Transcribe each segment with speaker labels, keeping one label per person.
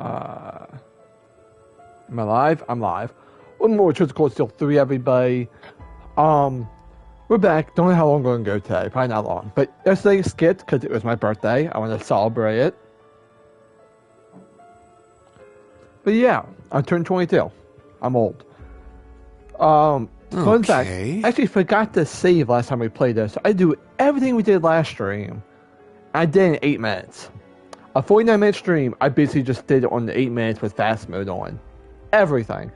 Speaker 1: Am I live? I'm live. One more Twisted Cold Steel 3, everybody. We're back. Don't know how long we're going to go today. Probably not long. But yesterday skipped because it was my birthday. I want to celebrate it. But yeah, I turned 22. I'm old. Fun fact, I actually forgot to save last time we played this. So I do everything we did last stream. I did in 8 minutes. A 49-minute stream, I basically just did it on the 8 minutes with fast mode on. Everything.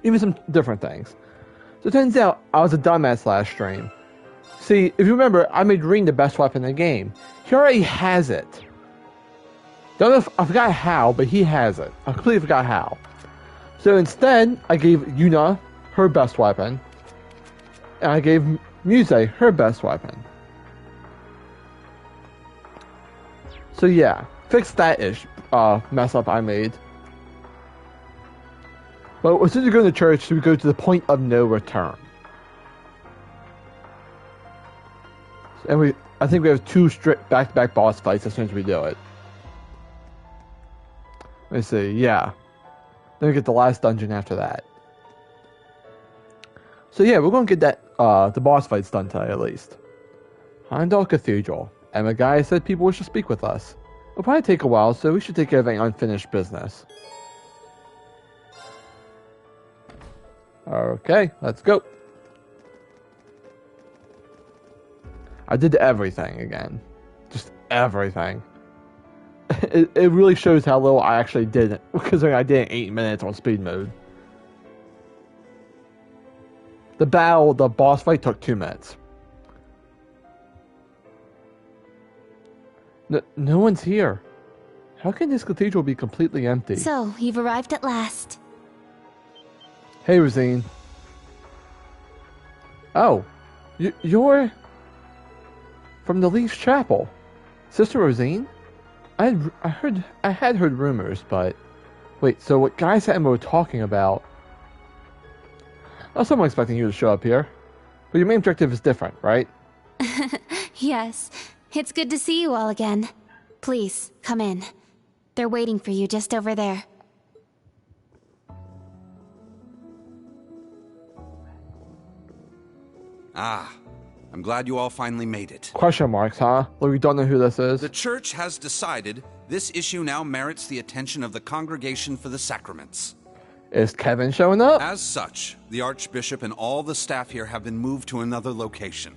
Speaker 1: Even some different things. So it turns out, I was a dumbass last stream. See, if you remember, I made Ring the best weapon in the game. He already has it. Don't know if, I forgot how, but he has it. I completely forgot how. So instead, I gave Yuna her best weapon. And I gave Muse her best weapon. So yeah, fix that mess up I made. But as soon as we go to church, we go to the point of no return. And I think we have 2 strict back-to-back boss fights as soon as we do it. Let me see, yeah. Then we get the last dungeon after that. So yeah, we're going to get that the boss fights done today at least. Heimdall Cathedral. And the guy said people wish to speak with us. It'll probably take a while, so we should take care of any unfinished business. Okay, let's go. I did everything again. Just everything. It really shows how little I actually did, because I did it in 8 minutes on speed mode. The boss fight took 2 minutes. No one's here. How can this cathedral be completely empty?
Speaker 2: So, you've arrived at last.
Speaker 1: Hey, Rosine. Oh, you're from the Leaf's Chapel, Sister Rosine. I had heard rumors, but wait. So what Guy and Emma were talking about? I was somewhat expecting you to show up here, but your main objective is different, right?
Speaker 2: Yes, it's good to see you all again. Please come in. They're waiting for you just over there.
Speaker 3: Ah, I'm glad you all finally made it.
Speaker 1: Question marks, huh? Well, we don't know who this is.
Speaker 3: The church has decided this issue now merits the attention of the Congregation for the Sacraments.
Speaker 1: Is Kevin showing up?
Speaker 3: As such, the Archbishop and all the staff here have been moved to another location.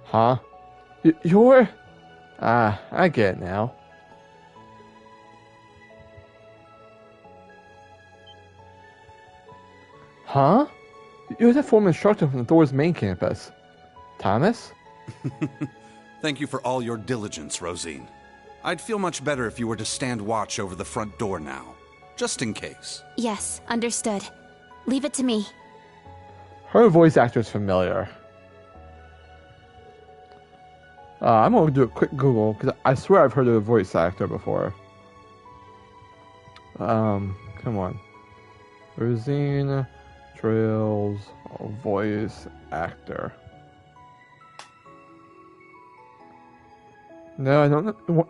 Speaker 1: Huh? You're... I get it now. Huh? You're the former instructor from the Thor's main campus. Thomas?
Speaker 3: Thank you for all your diligence, Rosine. I'd feel much better if you were to stand watch over the front door now, just in case.
Speaker 2: Yes, understood. Leave it to me.
Speaker 1: Her voice actor is familiar. I'm going to do a quick Google, because I swear I've heard of a voice actor before. Come on. Rosine Trails voice actor. No,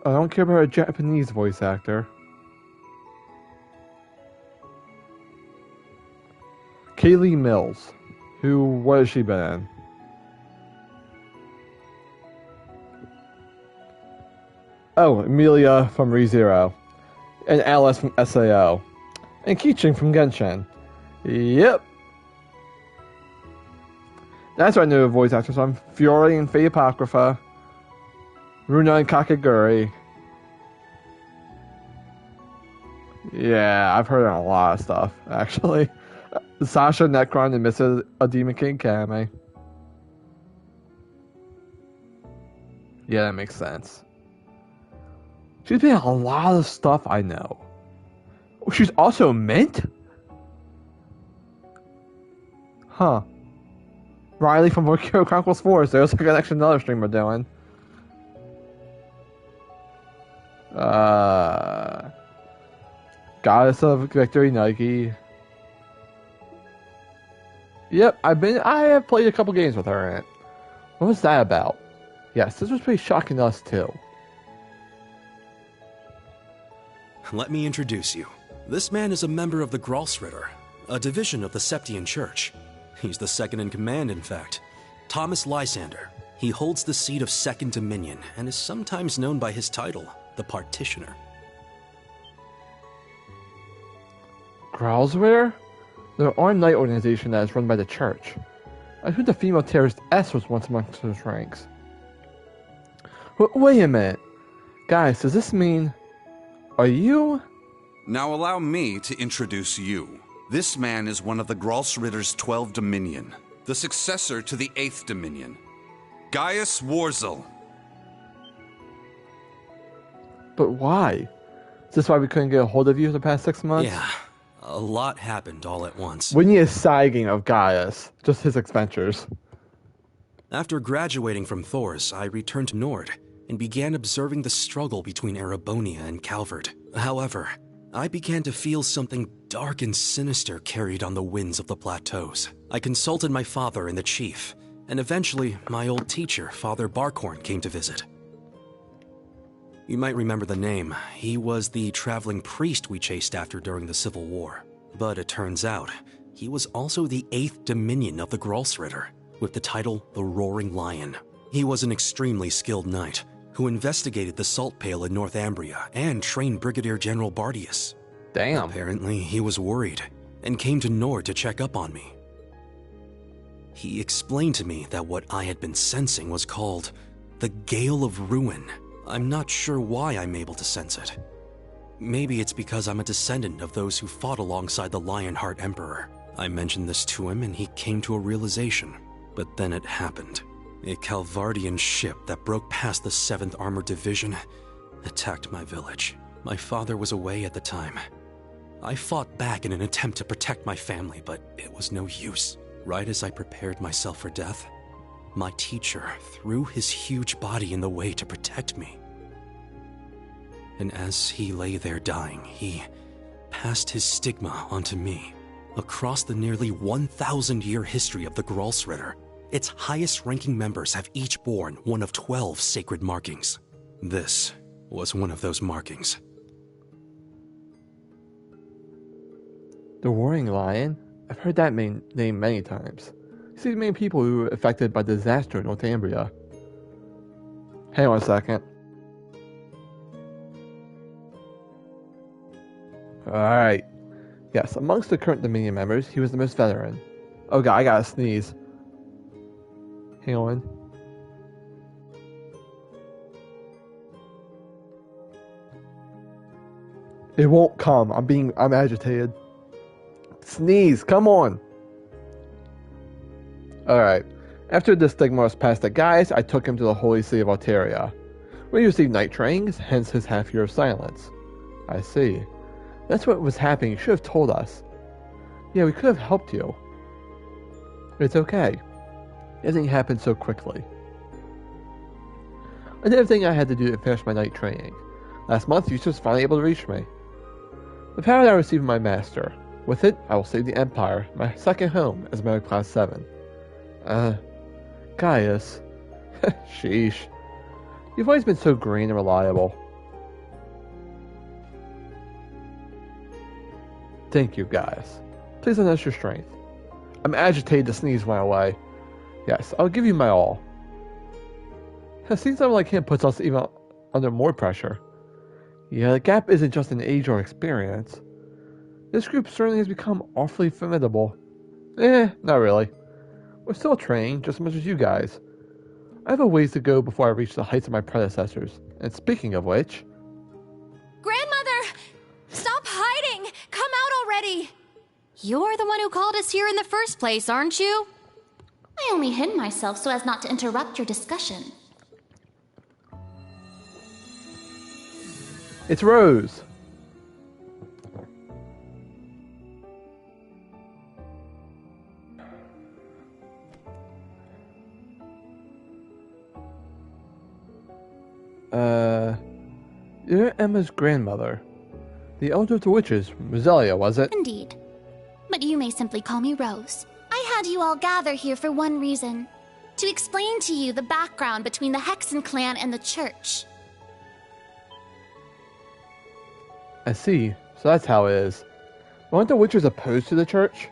Speaker 1: I don't care about a Japanese voice actor. Kaylee Mills. What has she been in? Oh, Emilia from ReZero. And Alice from SAO. And Kiching from Genshin. Yep. That's what I knew of voice actors. I'm Fiore and Fate Apocrypha. Runa and Kakaguri. Yeah, I've heard a lot of stuff, actually. Sasha, Necron, and Mrs. A Demon King Kame. Yeah, that makes sense. She's been in a lot of stuff I know. Oh, she's also Mint? Huh. Riley from Valkyria Chronicles 4, so there's like an extra another stream we're doing. Goddess of Victory Nike. Yep, I have played a couple games with her in it. What was that about? Yes, this was pretty shocking to us too.
Speaker 4: let me introduce you. This man is a member of the Gralsritter, a division of the Septian Church. He's the second in command, in fact. Thomas Lysander. He holds the seat of Second Dominion and is sometimes known by his title, the Partitioner.
Speaker 1: Gralsritter? The armed knight organization that is run by the church. I heard the female terrorist S was once amongst those ranks. Wait a minute. Guys, does this mean... Are you...
Speaker 3: Now allow me to introduce you. This man is one of the Gralsritter's 12 Dominion, the successor to the 8th Dominion, Gaius Warzel.
Speaker 1: But why? Is this why we couldn't get a hold of you the past 6 months?
Speaker 4: Yeah, a lot happened all at once.
Speaker 1: We need a sighting of Gaius, just his adventures.
Speaker 4: After graduating from Thors, I returned to Nord and began observing the struggle between Erebonia and Calvert. However, I began to feel something dark and sinister carried on the winds of the plateaus. I consulted my father and the chief, and eventually my old teacher, Father Barkhorn, came to visit. You might remember the name. He was the traveling priest we chased after during the Civil War. But it turns out, he was also the 8th Dominion of the Gralsritter, with the title the Roaring Lion. He was an extremely skilled knight, who investigated the Salt Pale in Northumbria and trained Brigadier General Bardius.
Speaker 1: Damn.
Speaker 4: Apparently, he was worried and came to Nord to check up on me. He explained to me that what I had been sensing was called the Gale of Ruin. I'm not sure why I'm able to sense it. Maybe it's because I'm a descendant of those who fought alongside the Lionheart Emperor. I mentioned this to him and he came to a realization. But then it happened. A Calvardian ship that broke past the 7th Armored Division attacked my village. My father was away at the time. I fought back in an attempt to protect my family, but it was no use. Right as I prepared myself for death, my teacher threw his huge body in the way to protect me. And as he lay there dying, he passed his stigma onto me. Across the nearly 1,000-year history of the Gralsritter, its highest-ranking members have each borne one of 12 sacred markings. This was one of those markings.
Speaker 1: The Roaring Lion? I've heard that name many times. You see the main people who were affected by the disaster in Northumbria. Hang on a second. Alright. Yes, amongst the current Dominion members, he was the most veteran. Oh god, I gotta sneeze. Hang on. It won't come. I'm agitated. Sneeze, come on. Alright. After the stigma was passed to Gaius, I took him to the Holy See of Alteria, where he received night trainings, hence his half year of silence. I see. That's what was happening. You should have told us. Yeah, we could have helped you. It's okay. Everything happened so quickly. I did everything I had to do to finish my night training. Last month, Yusuf was finally able to reach me. The power that I received from my master. With it, I will save the Empire, my second home as a member of Class 7. Gaius. Sheesh. You've always been so green and reliable. Thank you, Gaius. Please lend us your strength. I'm agitated to sneeze went away. Yes, I'll give you my all. Seeing someone like him puts us even under more pressure. Yeah, the gap isn't just in age or experience. This group certainly has become awfully formidable. Not really. We're still training just as much as you guys. I have a ways to go before I reach the heights of my predecessors. And speaking of which...
Speaker 2: Grandmother! Stop hiding! Come out already! You're the one who called us here in the first place, aren't you?
Speaker 5: I only hid myself so as not to interrupt your discussion.
Speaker 1: It's Rose! You're Emma's grandmother. The elder of the witches, Roselia, was it?
Speaker 5: Indeed. But you may simply call me Rose. I had you all gather here for one reason. To explain to you the background between the Hexen clan and the church.
Speaker 1: I see. So that's how it is. Aren't the Witchers opposed to the church?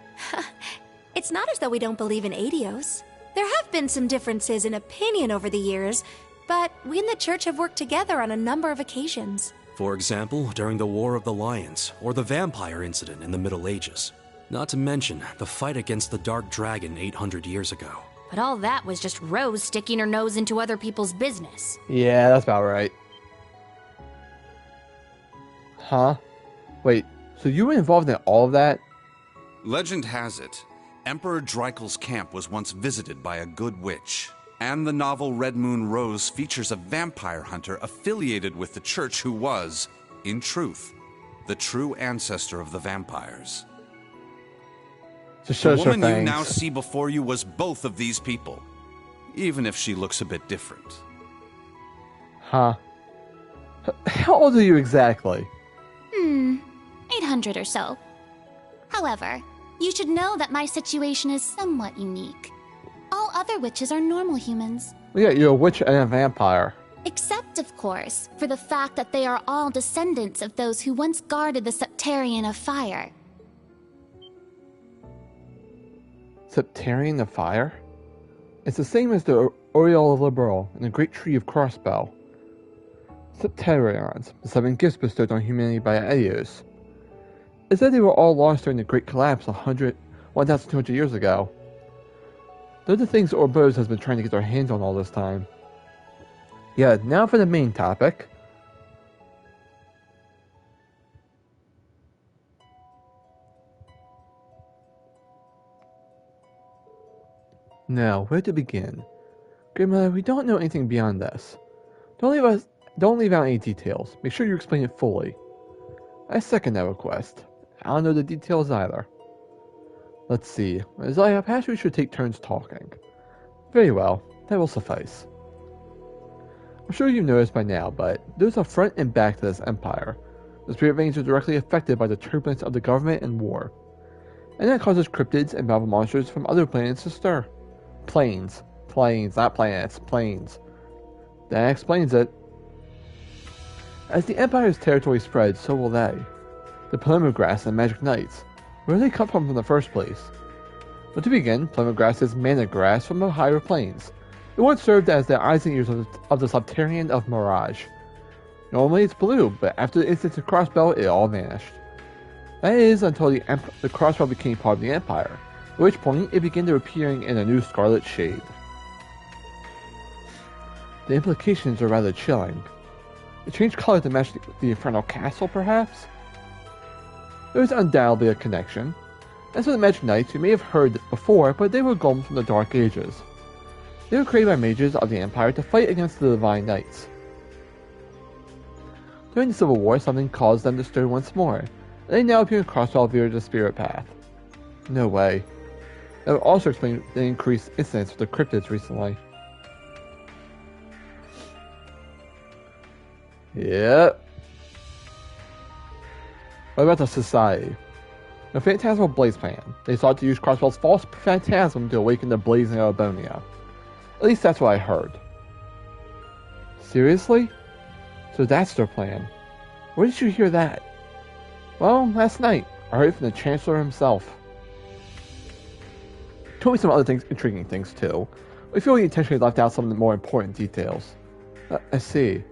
Speaker 2: It's not as though we don't believe in Erebos. There have been some differences in opinion over the years, but we and the church have worked together on a number of occasions.
Speaker 4: For example, during the War of the Lions, or the vampire incident in the Middle Ages. Not to mention the fight against the Dark Dragon 800 years ago.
Speaker 2: But all that was just Rose sticking her nose into other people's business.
Speaker 1: Yeah, that's about right. Huh? Wait, so you were involved in all of that?
Speaker 3: Legend has it, Emperor Dreikel's camp was once visited by a good witch. And the novel Red Moon Rose features a vampire hunter affiliated with the church who was, in truth, the true ancestor of the vampires. The woman you now see before you was both of these people, even if she looks a bit different.
Speaker 1: Huh? How old are you exactly?
Speaker 5: 800 or so. However, you should know that my situation is somewhat unique. All other witches are normal humans.
Speaker 1: Well, yeah, you're a witch and a vampire.
Speaker 5: Except, of course, for the fact that they are all descendants of those who once guarded the Septarian of Fire.
Speaker 1: Septarian of Fire? It's the same as the Aureole Liberal and the Great Tree of Crossbow. Septarians, the 7 gifts bestowed on humanity by Erebos. It said they were all lost during the Great Collapse 1,200 years ago. They're the things Erebos has been trying to get their hands on all this time. Yeah, now for the main topic. Now, where to begin? Grandmother, we don't know anything beyond this. Don't leave out any details. Make sure you explain it fully. I second that request. I don't know the details either. Let's see. Isaiah, perhaps we should take turns talking. Very well. That will suffice. I'm sure you've noticed by now, but there's a front and back to this empire. The spirit veins are directly affected by the turbulence of the government and war. And that causes cryptids and battle monsters from other planets to stir. Planes, not planets, planes. That explains it. As the Empire's territory spreads, so will they. The Plimograss and Magic Knights. Where do they come from in the first place? Well, to begin, Plimograss is mana grass from the higher planes. It once served as the eyes and ears of the Septarian of Mirage. Normally it's blue, but after the instance of Crossbow, it all vanished. That is until the Crossbow became part of the Empire, at which point it began to appearing in a new scarlet shade. The implications are rather chilling. It changed color to match the Infernal Castle, perhaps? There is undoubtedly a connection. As for the Magic Knights, you may have heard before, but they were golems from the Dark Ages. They were created by mages of the Empire to fight against the Divine Knights. During the Civil War, something caused them to stir once more, and they now appear in Crossbow via the Spirit Path. No way. That would also explain the increased incidents with the cryptids recently. Yep. What about the Society? The Phantasmal Blaze Plan. They sought to use Crossbow's false phantasm to awaken the blaze in Erebonia. At least that's what I heard. Seriously? So that's their plan. Where did you hear that? Well, last night. I heard it from the Chancellor himself. He told me some other intriguing things too. I feel he intentionally left out some of the more important details. I see.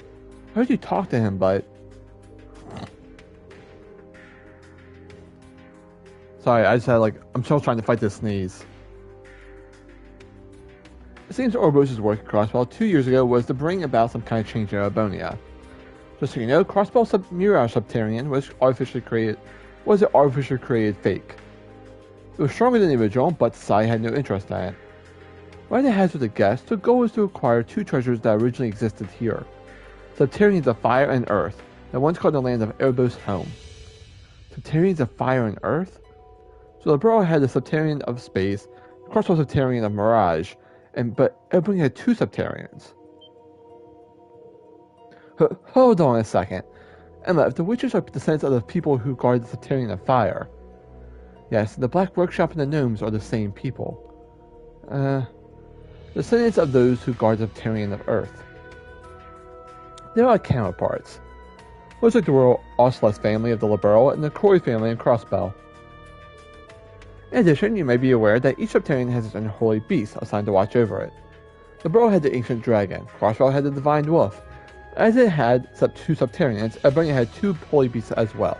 Speaker 1: I heard you talk to him, but... Sorry, I just had I'm still trying to fight this sneeze. It seems Erebos' work at Crossbow 2 years ago was to bring about some kind of change in Erebonia. Just so you know, Crossbow Mirage Septarian was an artificially created fake. It was stronger than the original, but society had no interest in it. Right ahead with the guest, the goal was to acquire 2 treasures that originally existed here. Septarians of Fire and Earth, that once called the land of Erebos home. Septarians of Fire and Earth? So the Burrow had the Septarian of Space, the Crossbow Septarian of Mirage, but everybody had 2 Septarians. Hold on a second. Emma, if the Witchers are descendants of the people who guard the Septarian of Fire... Yes, the Black Workshop and the Gnomes are the same people. Descendants of those who guard the Septarian of Earth. They are counterparts. much like the royal Ocelus family of the Liberal and the Croy family in Crossbell. In addition, you may be aware that each Septarian has its own holy beast assigned to watch over it. The Liberal had the ancient dragon, Crossbell had the divine wolf. As it had two Septarians, Ebonia had two holy beasts as well.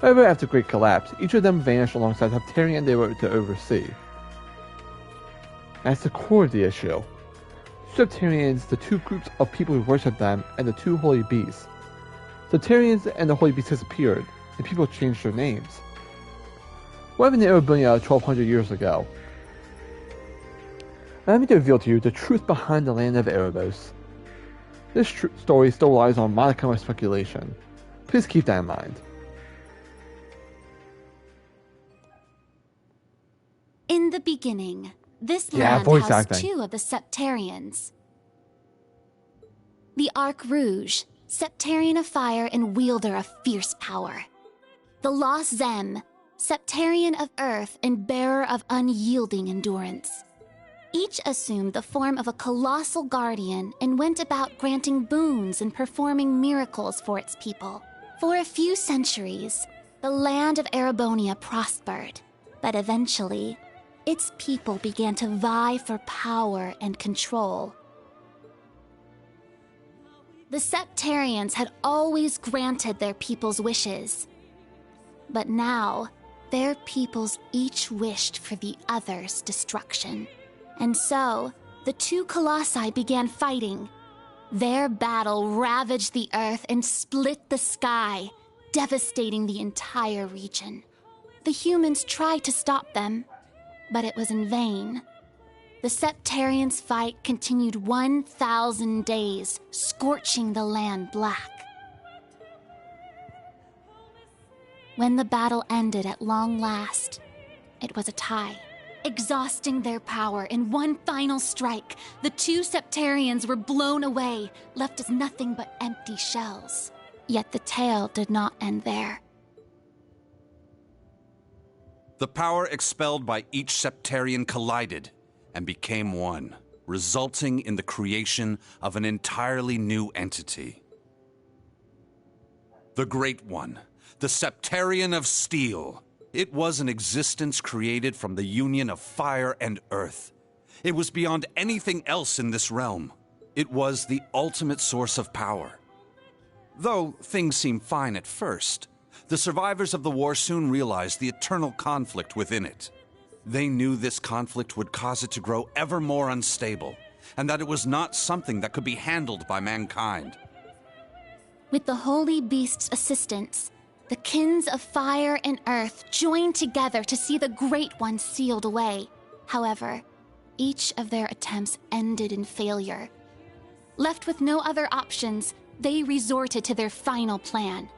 Speaker 1: However, after the Great Collapse, each of them vanished alongside the Septarian they were to oversee. That's the core of the issue. Septarians, the two groups of people who worship them, and the two holy beasts. Septarians and the holy beasts disappeared, and people changed their names. What happened in Erebonia 1200 years ago? Allow me to reveal to you the truth behind the land of Erebos. This story still relies on modicum of speculation. Please keep that in mind.
Speaker 5: In the beginning, this land housed two of the Septarians. The Arc Rouge, Septarian of fire and wielder of fierce power. The Lost Zem, Septarian of earth and bearer of unyielding endurance. Each assumed the form of a colossal guardian and went about granting boons and performing miracles for its people. For a few centuries, the land of Erebonia prospered, but eventually, its people began to vie for power and control. The Septarians had always granted their people's wishes, but now, their peoples each wished for the other's destruction. And so, the two colossi began fighting. Their battle ravaged the earth and split the sky, devastating the entire region. The humans tried to stop them, but it was in vain. The Septarians' fight continued 1,000 days, scorching the land black. When the battle ended at long last, it was a tie. Exhausting their power in one final strike, the two Septarians were blown away, left as nothing but empty shells. Yet the tale did not end there.
Speaker 3: The power expelled by each Septarian collided and became one, resulting in the creation of an entirely new entity. The Great One, the Septarian of Steel. It was an existence created from the union of fire and earth. It was beyond anything else in this realm. It was the ultimate source of power. Though things seemed fine at first, the survivors of the war soon realized the eternal conflict within it. They knew this conflict would cause it to grow ever more unstable, and that it was not something that could be handled by mankind.
Speaker 5: With the Holy Beast's assistance, the kins of fire and earth joined together to see the Great One sealed away. However, each of their attempts ended in failure. Left with no other options, they resorted to their final plan.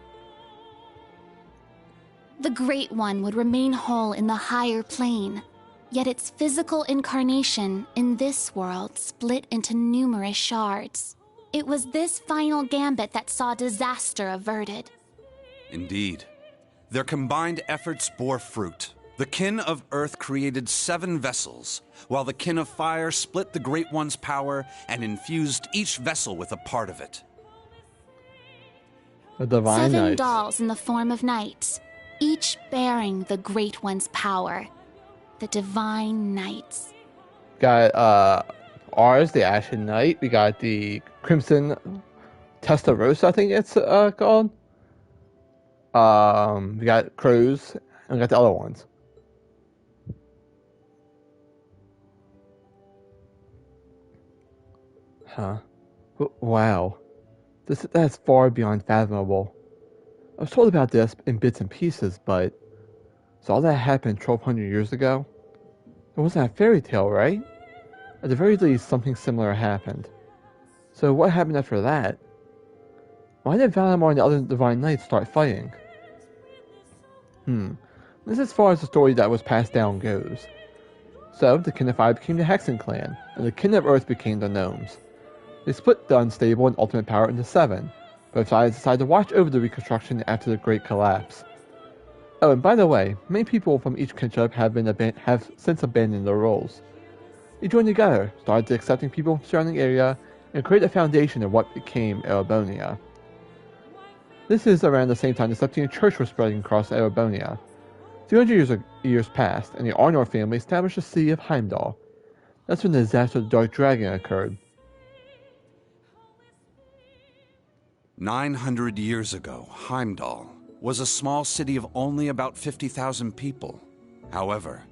Speaker 5: The Great One would remain whole in the higher plane, yet its physical incarnation in this world split into numerous shards. It was this final gambit that saw disaster averted.
Speaker 3: Indeed. Their combined efforts bore fruit. The kin of Earth created 7 vessels, while the kin of Fire split the Great One's power and infused each vessel with a part of it.
Speaker 1: The Divine
Speaker 5: 7
Speaker 1: Knights.
Speaker 5: dolls in the form of knights, each bearing the Great One's power. The Divine Knights.
Speaker 1: Got ours, the Ashen Knight. We got the Crimson Testarossa, I think it's called. We got Crows, and we got the other ones. Huh. Wow. That's far beyond fathomable. I was told about this in bits and pieces, but... So all that happened 1,200 years ago? It wasn't a fairy tale, right? At the very least, something similar happened. So what happened after that? Why did Valimar and the other Divine Knights start fighting? This is as far as the story that was passed down goes. So, the Kin of Fire became the Hexen clan, and the Kin of Earth became the Gnomes. They split the unstable and ultimate power into 7, both sides decided to watch over the reconstruction after the Great Collapse. Oh, and by the way, many people from each kinship have since abandoned their roles. They joined together, started accepting people from the surrounding area, and created a foundation of what became Erebonia. This is around the same time the Septine Church was spreading across Erebonia. 200 years passed, and the Arnor family established the city of Heimdall. That's when the disaster of the Dark Dragon occurred.
Speaker 3: 900 years ago, Heimdall was a small city of only about 50,000 people. However,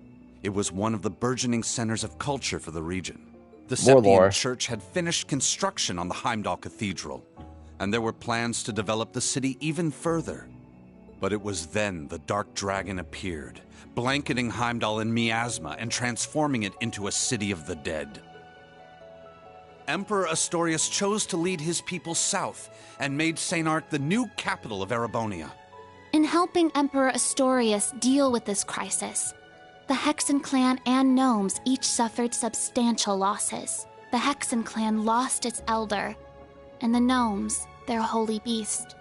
Speaker 3: it was one of the burgeoning centers of culture for the region. The Septine Church had finished construction on the Heimdall Cathedral, and there were plans to develop the city even further. But it was then the Dark Dragon appeared, blanketing Heimdall in miasma and transforming it into a city of the dead. Emperor Astorius chose to lead his people south and made St. Arc the new capital of Erebonia.
Speaker 5: In helping Emperor Astorius deal with this crisis, the Hexen clan and gnomes each suffered substantial losses. The Hexen clan lost its elder, and the gnomes their holy beast.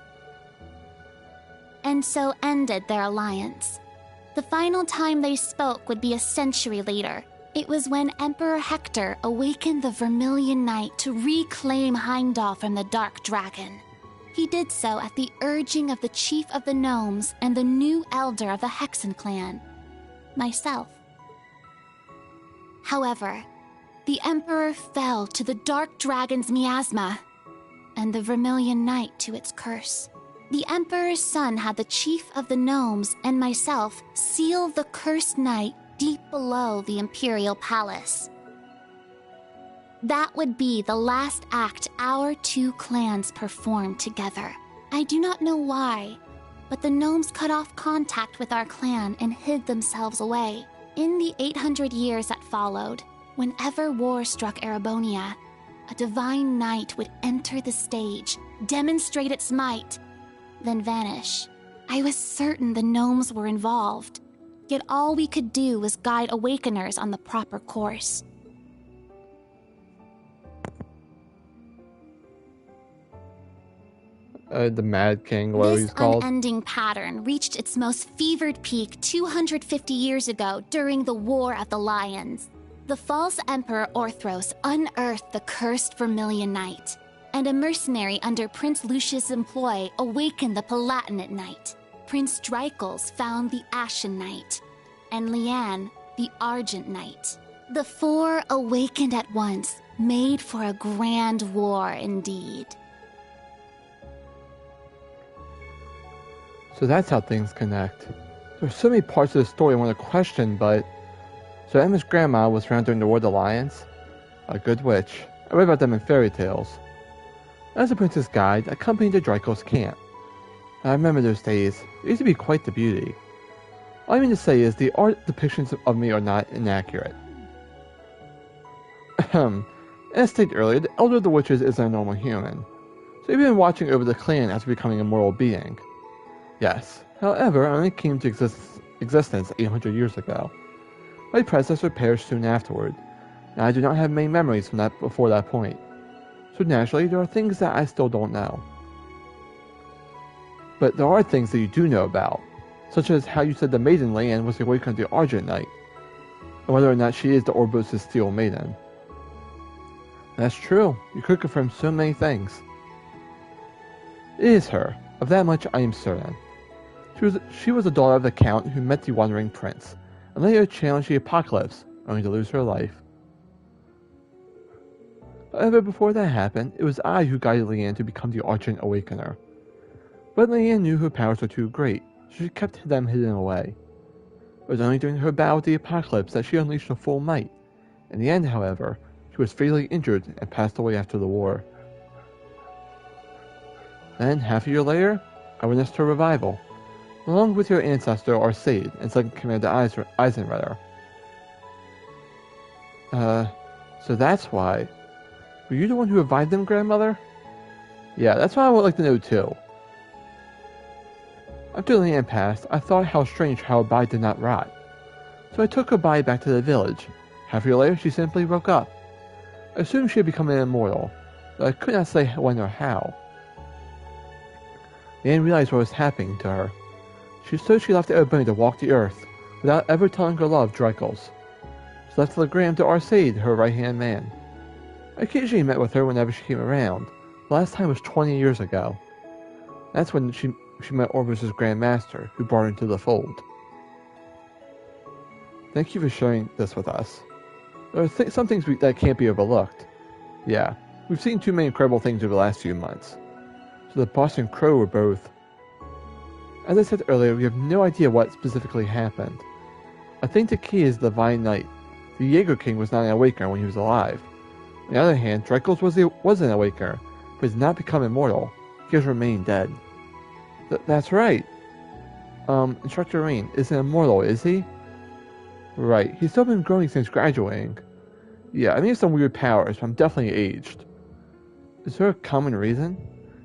Speaker 5: And so ended their alliance. The final time they spoke would be a century later. It was when Emperor Hector awakened the Vermilion Knight to reclaim Heimdall from the Dark Dragon. He did so at the urging of the chief of the gnomes and the new elder of the Hexen clan, myself. However, the Emperor fell to the Dark Dragon's miasma, and the Vermilion Knight to its curse. The Emperor's son had the chief of the gnomes and myself seal the cursed knight deep below the Imperial Palace. That would be the last act our two clans performed together. I do not know why, but the gnomes cut off contact with our clan and hid themselves away. In the 800 years that followed, whenever war struck Erebonia, a divine knight would enter the stage, demonstrate its might, then vanish. I was certain the gnomes were involved, yet all we could do was guide awakeners on the proper course.
Speaker 1: The Mad King, what he's called.
Speaker 5: This unending pattern reached its most fevered peak 250 years ago during the War of the Lions. The false Emperor Orthros unearthed the cursed Vermilion Knight, and a mercenary under Prince Lucius' employ awakened the Palatinate Knight. Prince Drycles found the Ashen Knight, and Leanne the Argent Knight. The four awakened at once, made for a grand war indeed.
Speaker 1: So that's how things connect. There's so many parts of the story I want to question, but... So Emma's grandma was around during the War of the Lions? A good witch. I read about them in fairy tales. As a princess guide, I accompanied to Drycles' camp. I remember those days. It used to be quite the beauty. All I mean to say is the art depictions of me are not inaccurate. As stated earlier, the elder of the witches is a normal human, so he'd been watching over the clan after becoming a mortal being. Yes, however, I only came to existence 800 years ago. My predecessor perished soon afterward, and I do not have many memories from that before that point. So naturally, there are things that I still don't know. But there are things that you do know about, such as how you said the maiden Leanne was awakened of the Argent Knight, and whether or not she is the Erebos' Steel Maiden. That's true, you could confirm so many things. It is her, of that much I am certain. She was the daughter of the Count who met the Wandering Prince, and later challenged the Apocalypse, only to lose her life. However, before that happened, it was I who guided Leanne to become the Argent Awakener. But Leanne knew her powers were too great, so she kept them hidden away. It was only during her battle with the Apocalypse that she unleashed her full might. In the end, however, she was fatally injured and passed away after the war. Then, half a year later, I witnessed her revival, along with your ancestor Arsaid and second commander Eisenritter. So that's why. Were you the one who revived them, grandmother? Yeah, that's what I would like to know too. After Leanne passed, I thought how strange how her body did not rot. So I took her body back to the village. Half a year later, she simply woke up. I assumed she had become an immortal, though I could not say when or how. Leanne realized what was happening to her. She left Erebonia to walk the earth, without ever telling her love Drycles. She left a telegram to Arsaid, her right-hand man. I occasionally met with her whenever she came around. The last time was 20 years ago. That's when she met Erebos' Grand Master, who brought her into the fold. Thank you for sharing this with us. There are some things that can't be overlooked. Yeah, we've seen too many incredible things over the last few months. So the boss and Crow were both... As I said earlier, we have no idea what specifically happened. I think the key is the Divine Knight. The Jaeger King was not an Awakener when he was alive. On the other hand, Dreykels was an Awakener, but has not become immortal. He has remained dead. That's right. Instructor Rain isn't immortal, is he? Right, he's still been growing since graduating. Yeah, I think he has some weird powers, but I'm definitely aged. Is there a common reason?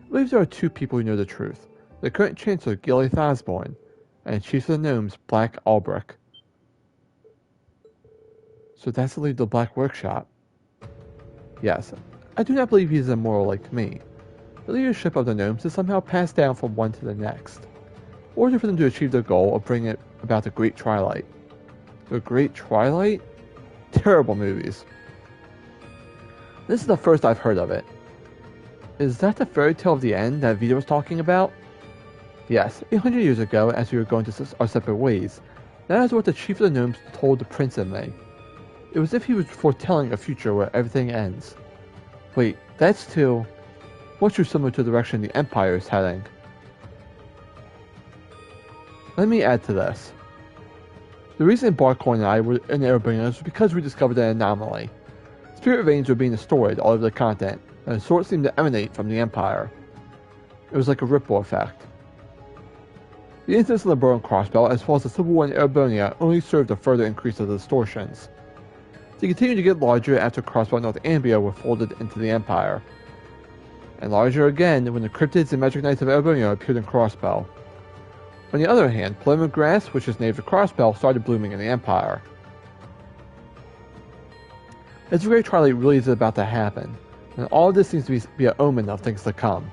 Speaker 1: I believe there are two people who know the truth. The current Chancellor, Gilith Osborne, and Chief of the Gnomes, Black Albrecht. So that's the leader of the Black Workshop. Yes, I do not believe he is immoral like me. The leadership of the Gnomes is somehow passed down from one to the next, in order for them to achieve their goal of bringing about the Great Twilight. The Great Twilight? Terrible movies. This is the first I've heard of it. Is that the fairy tale of the end that Vita was talking about? Yes, 800 years ago, as we were going to our separate ways, that is what the Chief of the Gnomes told the Prince and me. It was as if he was foretelling a future where everything ends. Wait, that's too... much too similar to the direction the Empire is heading. Let me add to this. The reason Barkhorn and I were in Erebos was because we discovered an anomaly. Spirit veins were being destroyed all over the continent, and the source seemed to emanate from the Empire. It was like a ripple effect. The incidents of the Burrow Crossbell, as well as the Civil War in Erebonia, only served to further increase the distortions. They continued to get larger after Crossbell and North Ambia were folded into the Empire, and larger again when the cryptids and magic knights of Erebonia appeared in Crossbell. On the other hand, Plymouth grass, which is native to Crossbell, started blooming in the Empire. As the Great Twilight really is about to happen, and all of this seems to be an omen of things to come.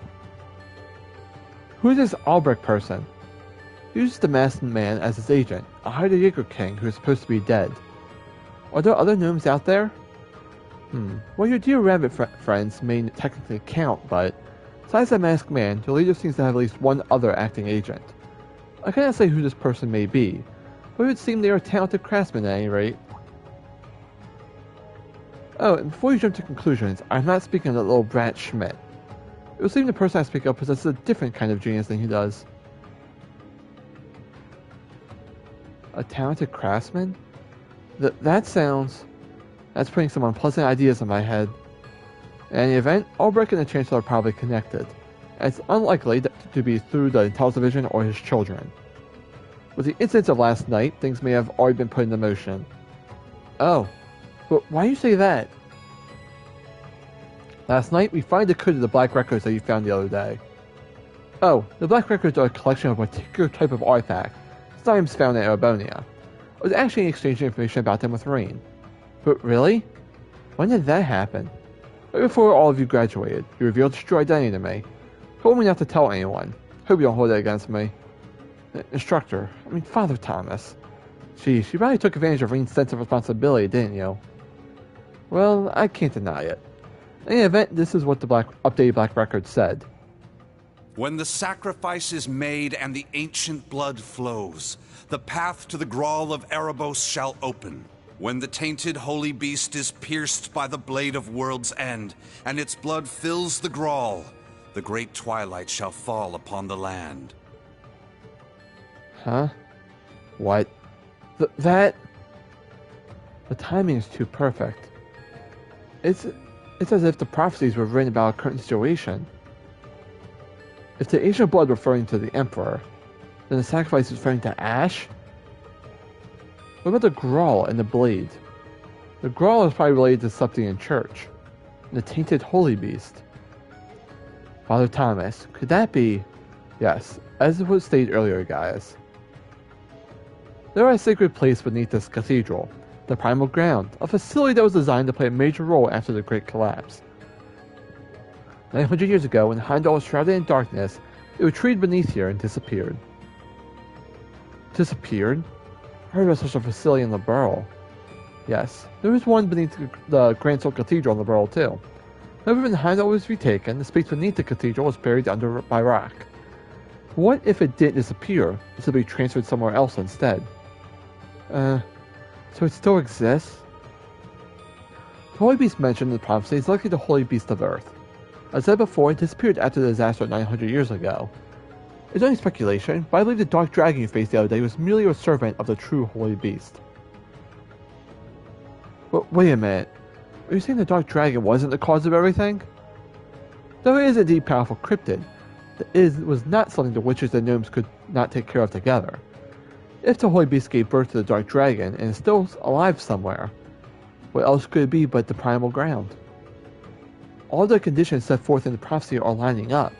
Speaker 1: Who is this Albrecht person? He uses the masked man as his agent, a hired Jaeger King who is supposed to be dead. Are there other gnomes out there? Well, your dear rabbit friends may technically count, but besides the masked man, your leader seems to have at least one other acting agent. I cannot say who this person may be, but it would seem they are a talented craftsman at any rate. Oh, and before you jump to conclusions, I'm not speaking of that little brat Schmidt. It would seem the person I speak of possesses a different kind of genius than he does. A talented craftsman? That's putting some unpleasant ideas in my head. In any event, Albrecht and the Chancellor are probably connected, and it's unlikely to be through the Intelligence Division or his children. With the incidents of last night, things may have already been put into motion. Oh, but why do you say that? Last night, we finally decoded the Black Records that you found the other day. Oh, the Black Records are a collection of a particular type of artifact, sometimes found in Erebonia. I was actually exchanging information about them with Rain. But really? When did that happen? Right before all of you graduated, you revealed your true identity to me. Told me not to tell anyone. Hope you don't hold it against me. Father Thomas. Geez, you probably took advantage of Rain's sense of responsibility, didn't you? Well, I can't deny it. In any event, this is what the updated Black Record said.
Speaker 3: When the sacrifice is made and the ancient blood flows, the path to the Gral of Erebos shall open. When the tainted holy beast is pierced by the blade of World's End, and its blood fills the Gral, the great twilight shall fall upon the land.
Speaker 1: Huh? What? That... The timing is too perfect. It's as if the prophecies were written about a current situation. If the ancient blood referring to the Emperor, then the sacrifice is referring to Ash? What about the Gral and the blade? The Gral is probably related to something in church. And the tainted holy beast. Father Thomas, could that be... Yes, as was stated earlier, guys. There are a sacred place beneath this cathedral, the Primal Ground, a facility that was designed to play a major role after the Great Collapse. 900 years ago, when Heimdall was shrouded in darkness, it retreated beneath here and disappeared. Disappeared? I heard about such a facility in the Burrow. Yes, there was one beneath the Grand Soul Cathedral in the Burrow too. However, when Heimdall was retaken, the space beneath the cathedral was buried under by rock. What if it didn't disappear? It should be transferred somewhere else instead. So it still exists? The Holy Beast mentioned in the prophecy is likely the Holy Beast of Earth. As I said before, it disappeared after the disaster 900 years ago. It's only speculation, but I believe the Dark Dragon you faced the other day was merely a servant of the true Holy Beast. But wait a minute. Are you saying the Dark Dragon wasn't the cause of everything? Though it is indeed powerful cryptid, it was not something the witches and gnomes could not take care of together. If the Holy Beast gave birth to the Dark Dragon and is still alive somewhere, what else could it be but the primal ground? All the conditions set forth in the prophecy are lining up.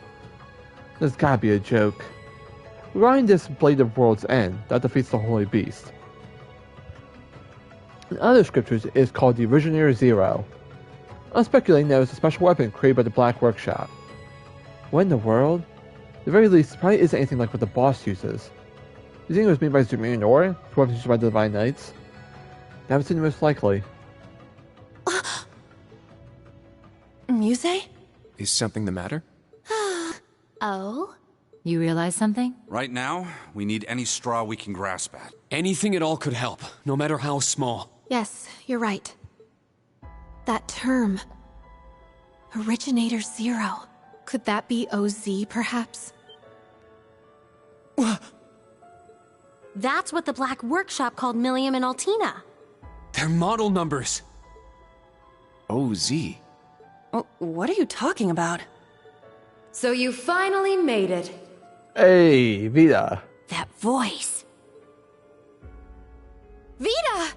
Speaker 1: There's gotta be a joke. Regarding this Blade of World's End that defeats the Holy Beast. In other scriptures, it is called the Originator Zero. I'm speculating that it was a special weapon created by the Black Workshop. What in the world? At the very least, it probably isn't anything like what the boss uses. You think it was made by Zumir Nor, weapons used by the Divine Knights? That would seem the most likely.
Speaker 6: Muse?
Speaker 7: Is something the matter?
Speaker 5: Oh?
Speaker 6: You realize something?
Speaker 3: Right now, we need any straw we can grasp at.
Speaker 7: Anything at all could help, no matter how small.
Speaker 6: Yes, you're right. That term. Originator Zero. Could that be OZ, perhaps?
Speaker 2: That's what the Black Workshop called Millium and Altina.
Speaker 7: They're model numbers. OZ.
Speaker 6: Oh, what are you talking about?
Speaker 8: So you finally made it.
Speaker 1: Hey, Vita.
Speaker 6: That voice.
Speaker 2: Vita!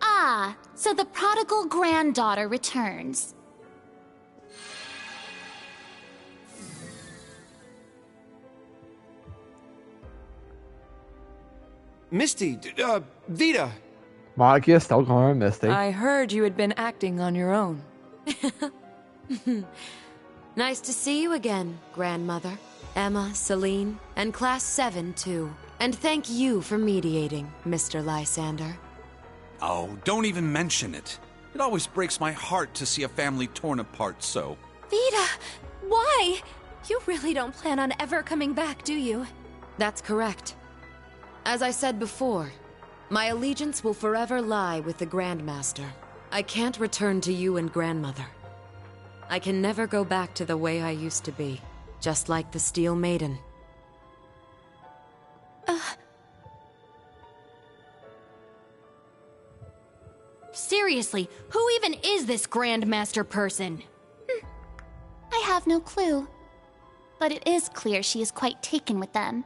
Speaker 5: Ah, so the prodigal granddaughter returns.
Speaker 7: Misty, Vita.
Speaker 1: Magia still calling her Misty.
Speaker 9: I heard you had been acting on your own.
Speaker 8: Nice to see you again, Grandmother. Emma, Celine, and Class 7, too. And thank you for mediating, Mr. Lysander.
Speaker 3: Oh, don't even mention it. It always breaks my heart to see a family torn apart so.
Speaker 2: Vita! Why? You really don't plan on ever coming back, do you?
Speaker 8: That's correct. As I said before, my allegiance will forever lie with the Grandmaster. I can't return to you and Grandmother. I can never go back to the way I used to be, just like the Steel Maiden.
Speaker 5: Seriously, who even is this Grandmaster person? I have no clue. But it is clear she is quite taken with them.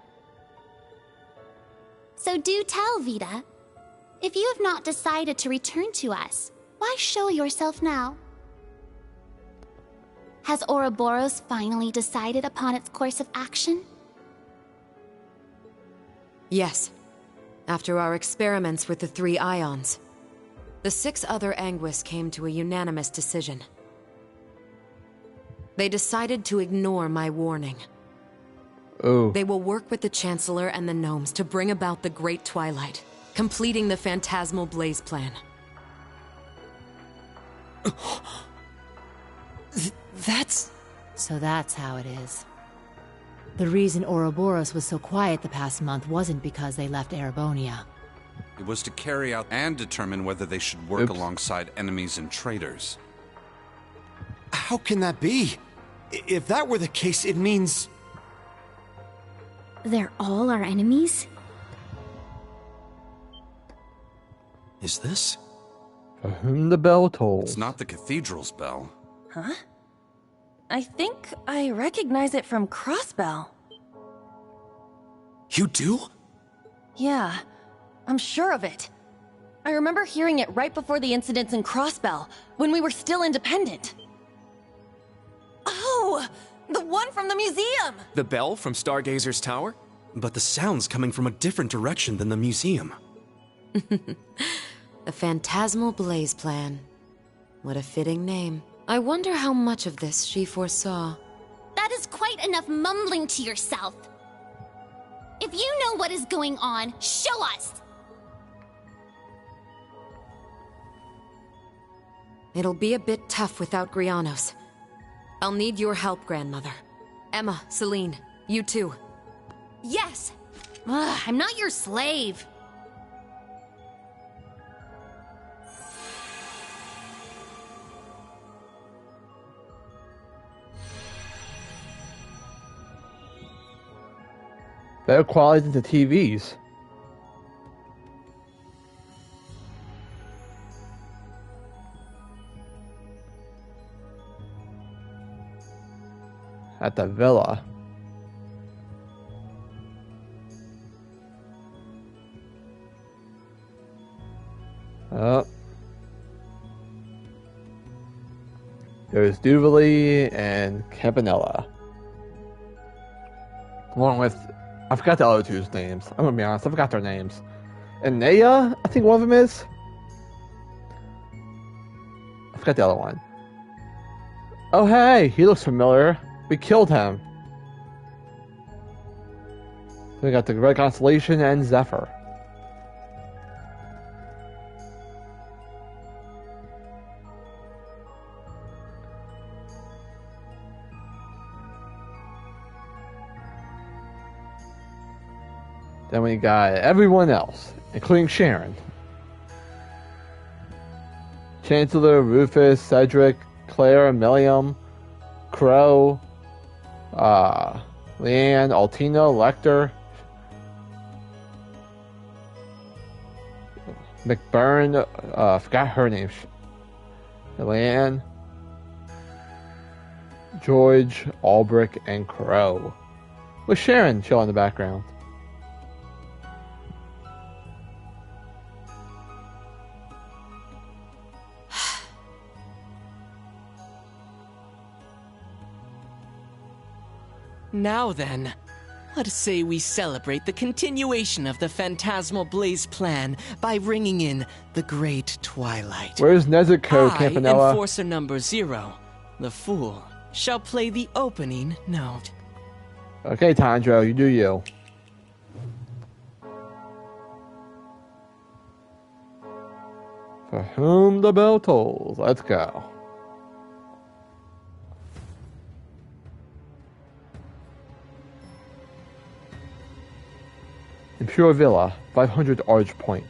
Speaker 5: So do tell, Vita. If you have not decided to return to us, why show yourself now? Has Ouroboros finally decided upon its course of action?
Speaker 8: Yes. After our experiments with the 3 ions, the 6 other Anguis came to a unanimous decision. They decided to ignore my warning.
Speaker 1: Oh.
Speaker 8: They will work with the Chancellor and the Gnomes to bring about the Great Twilight, completing the Phantasmal Blaze Plan.
Speaker 7: That's...
Speaker 6: So that's how it is. The reason Ouroboros was so quiet the past month wasn't because they left Erebonia.
Speaker 3: It was to carry out and determine whether they should work alongside enemies and traitors.
Speaker 7: How can that be? If that were the case, it means...
Speaker 5: They're all our enemies?
Speaker 4: Is this?
Speaker 1: For whom the bell tolls.
Speaker 3: It's not the cathedral's bell.
Speaker 6: Huh? I think I recognize it from Crossbell.
Speaker 7: You do?
Speaker 6: Yeah, I'm sure of it. I remember hearing it right before the incidents in Crossbell, when we were still independent. Oh! The one from the museum!
Speaker 7: The bell from Stargazer's Tower?
Speaker 4: But the sound's coming from a different direction than the museum.
Speaker 8: The Phantasmal Blaze Plan. What a fitting name. I wonder how much of this she foresaw.
Speaker 5: That is quite enough mumbling to yourself. If you know what is going on, show us!
Speaker 8: It'll be a bit tough without Grianos. I'll need your help, Grandmother. Emma, Celine, you too.
Speaker 2: Yes!
Speaker 5: Ugh, I'm not your slave.
Speaker 1: Better quality than the TVs. At the villa. Oh. There's Duvalie and Campanella. Along with, I forgot the other two's names. I'm gonna be honest, I forgot their names. And Naya, I think one of them is. I forgot the other one. Oh hey, he looks familiar. We killed him. We got the Red Constellation and Zephyr. Then we got everyone else, including Sharon. Chancellor, Rufus, Cedric, Claire, Milliam, Crow, Leanne, Altino, Lecter, McBurn, forgot her name. Leanne, George, Albrecht, and Crow. With Sharon chill in the background.
Speaker 10: Now then, let us say we celebrate the continuation of the Phantasmal Blaze plan by ringing in the Great Twilight.
Speaker 1: Where's Nezuko, Campanella?
Speaker 10: Enforcer number 0, the Fool, shall play the opening note.
Speaker 1: Okay, Tanjiro, you do you. For whom the bell tolls. Let's go. Impure Villa, 500 Arch Point.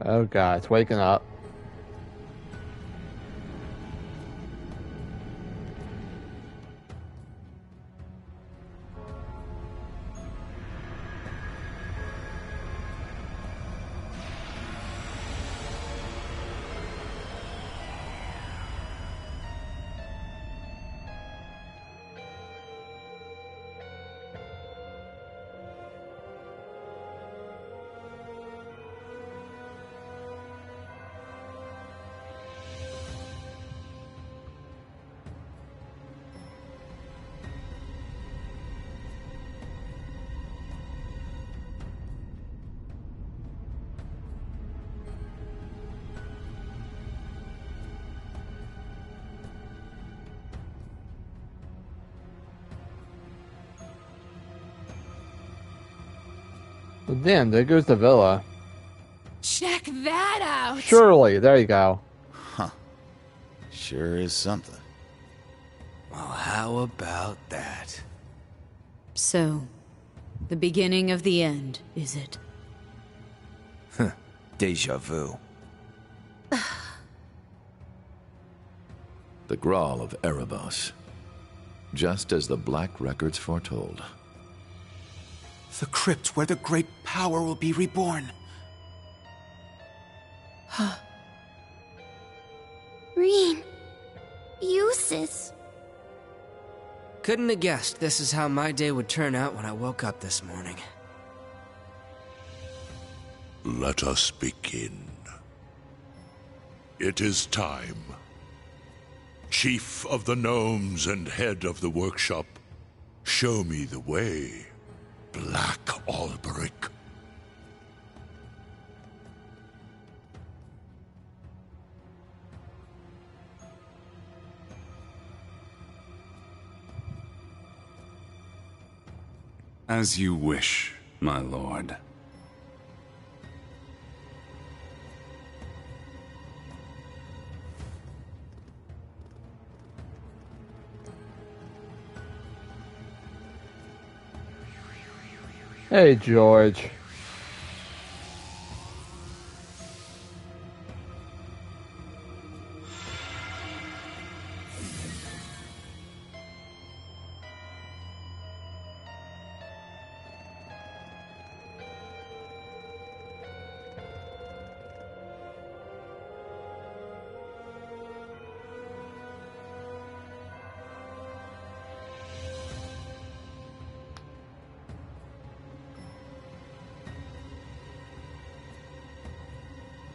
Speaker 1: Oh god, it's waking up. Well, damn, there goes the villa.
Speaker 2: Check that out!
Speaker 1: Surely, there you go.
Speaker 11: Huh. Sure is something.
Speaker 12: Well, how about that?
Speaker 8: So, the beginning of the end, is it?
Speaker 12: Deja vu.
Speaker 13: The Gral of Erebos. Just as the Black Records foretold.
Speaker 12: The crypt where the great power will be reborn.
Speaker 5: Reen. Eustace.
Speaker 14: Couldn't have guessed this is how my day would turn out when I woke up this morning.
Speaker 15: Let us begin. It is time. Chief of the Gnomes and head of the workshop, show me the way, Black Alberic.
Speaker 3: As you wish, my lord.
Speaker 1: Hey, George.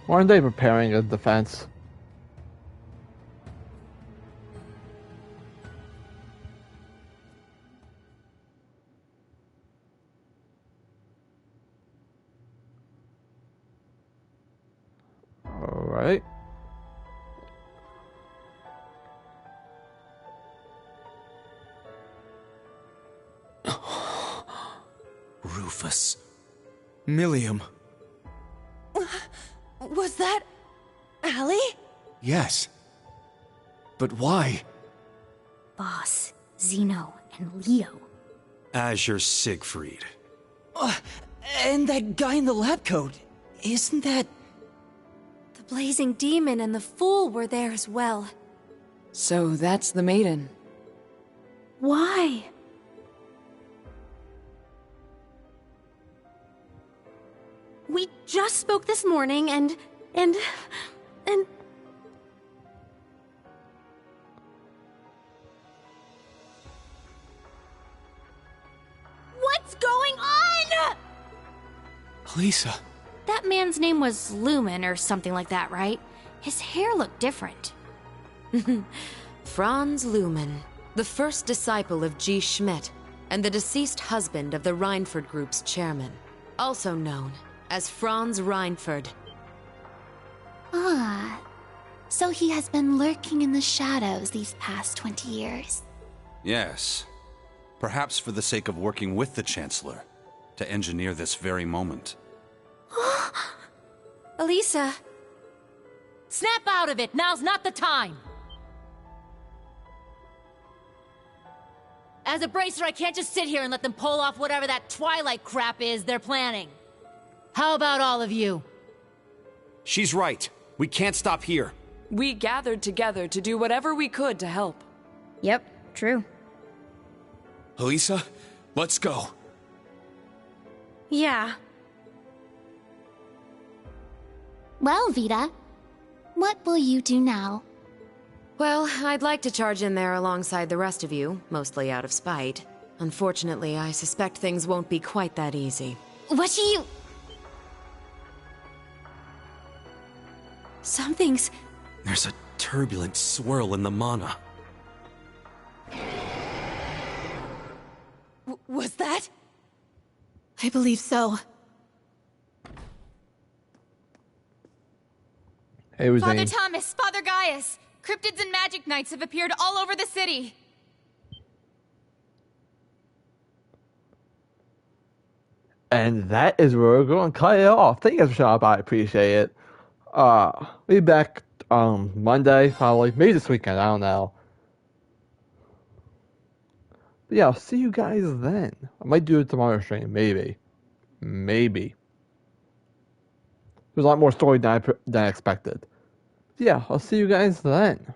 Speaker 1: Weren't they preparing a defense? Alright.
Speaker 12: Rufus. Millium.
Speaker 6: Was that... Allie?
Speaker 12: Yes. But why?
Speaker 5: Boss, Zeno, and Leo.
Speaker 4: Azure Siegfried.
Speaker 14: And that guy in the lab coat. Isn't that...
Speaker 2: The blazing demon and the fool were there as well.
Speaker 9: So that's the maiden.
Speaker 2: Why? We just spoke this morning and... What's going on?!
Speaker 12: Lisa.
Speaker 5: That man's name was Lumen or something like that, right? His hair looked different.
Speaker 8: Franz Lumen, the first disciple of G. Schmidt, and the deceased husband of the Reinford Group's chairman, also known as Franz Reinford.
Speaker 5: Ah, so he has been lurking in the shadows these past 20 years.
Speaker 3: Yes. Perhaps for the sake of working with the Chancellor, to engineer this very moment.
Speaker 2: Elisa!
Speaker 6: Snap out of it! Now's not the time! As a bracer, I can't just sit here and let them pull off whatever that Twilight crap is they're planning. How about all of you?
Speaker 12: She's right. We can't stop here.
Speaker 9: We gathered together to do whatever we could to help.
Speaker 16: Yep, true.
Speaker 12: Elisa, let's go.
Speaker 2: Yeah.
Speaker 5: Well, Vita, what will you do now?
Speaker 8: Well, I'd like to charge in there alongside the rest of you, mostly out of spite. Unfortunately, I suspect things won't be quite that easy.
Speaker 5: What do you...
Speaker 2: Something's...
Speaker 4: There's a turbulent swirl in the mana.
Speaker 6: Was that?
Speaker 2: I believe so.
Speaker 1: Hey, Rosine.
Speaker 16: Father Thomas, Father Gaius, cryptids and magic knights have appeared all over the city.
Speaker 1: And that is where we're going to cut it off. Thank you guys for showing up. I appreciate it. We'll be back Monday, probably. Maybe this weekend. I don't know. But yeah, I'll see you guys then. I might do it tomorrow stream. Maybe. Maybe. There's a lot more story than I expected. Yeah, I'll see you guys then.